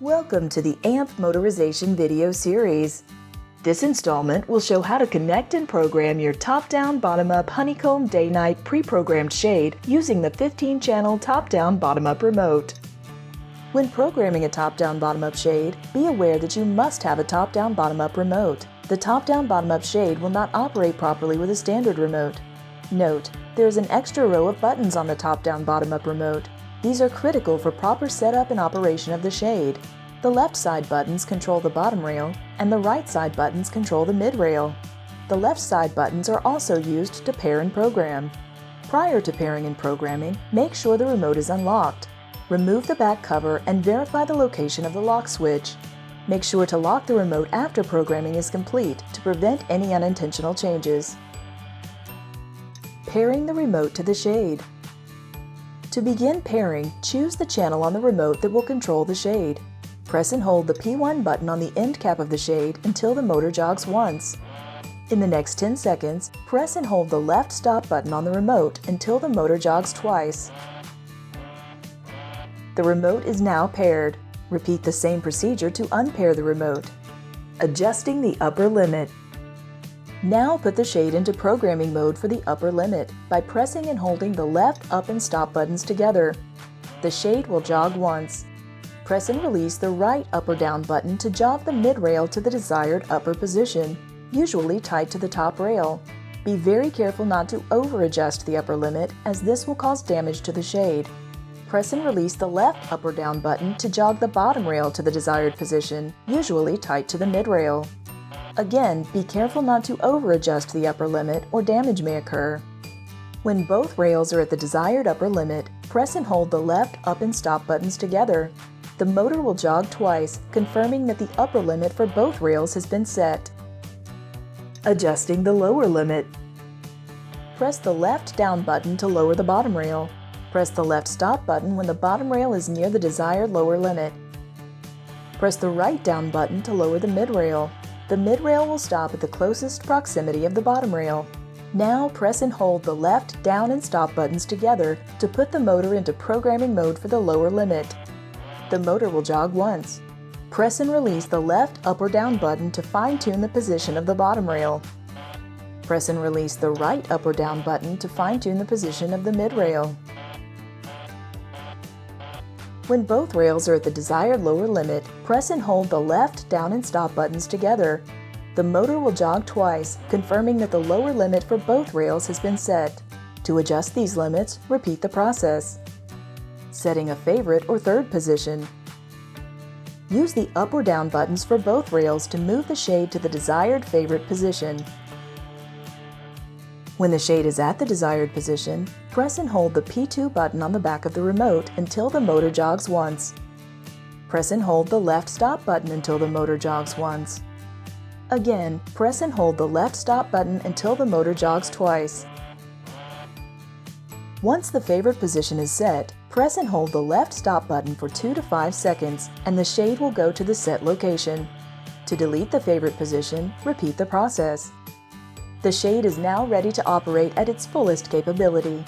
Welcome to the AMP Motorization video series. This installment will show how to connect and program your top-down, bottom-up honeycomb day-night pre-programmed shade using the 15-channel top-down, bottom-up remote. When programming a top-down, bottom-up shade, be aware that you must have a top-down, bottom-up remote. The top-down, bottom-up shade will not operate properly with a standard remote. Note, there is an extra row of buttons on the top-down, bottom-up remote. These are critical for proper setup and operation of the shade. The left side buttons control the bottom rail, and the right side buttons control the mid rail. The left side buttons are also used to pair and program. Prior to pairing and programming, make sure the remote is unlocked. Remove the back cover and verify the location of the lock switch. Make sure to lock the remote after programming is complete to prevent any unintentional changes. Pairing the remote to the shade. To begin pairing, choose the channel on the remote that will control the shade. Press and hold the P1 button on the end cap of the shade until the motor jogs once. In the next 10 seconds, press and hold the left stop button on the remote until the motor jogs twice. The remote is now paired. Repeat the same procedure to unpair the remote. Adjusting the upper limit. Now put the shade into programming mode for the upper limit by pressing and holding the left up and stop buttons together. The shade will jog once. Press and release the right up or down button to jog the mid rail to the desired upper position, usually tight to the top rail. Be very careful not to over-adjust the upper limit, as this will cause damage to the shade. Press and release the left up or down button to jog the bottom rail to the desired position, usually tight to the mid rail. Again, be careful not to over-adjust the upper limit or damage may occur. When both rails are at the desired upper limit, press and hold the left up and stop buttons together. The motor will jog twice, confirming that the upper limit for both rails has been set. Adjusting the lower limit. Press the left down button to lower the bottom rail. Press the left stop button when the bottom rail is near the desired lower limit. Press the right down button to lower the mid rail. The mid rail will stop at the closest proximity of the bottom rail. Now press and hold the left down and stop buttons together to put the motor into programming mode for the lower limit. The motor will jog once. Press and release the left up or down button to fine-tune the position of the bottom rail. Press and release the right up or down button to fine-tune the position of the mid rail. When both rails are at the desired lower limit, press and hold the left down and stop buttons together. The motor will jog twice, confirming that the lower limit for both rails has been set. To adjust these limits, repeat the process. Setting a favorite or third position. Use the up or down buttons for both rails to move the shade to the desired favorite position. When the shade is at the desired position, press and hold the P2 button on the back of the remote until the motor jogs once. Press and hold the left stop button until the motor jogs once. Again, press and hold the left stop button until the motor jogs twice. Once the favorite position is set, press and hold the left stop button for 2 to 5 seconds and the shade will go to the set location. To delete the favorite position, repeat the process. The shade is now ready to operate at its fullest capability.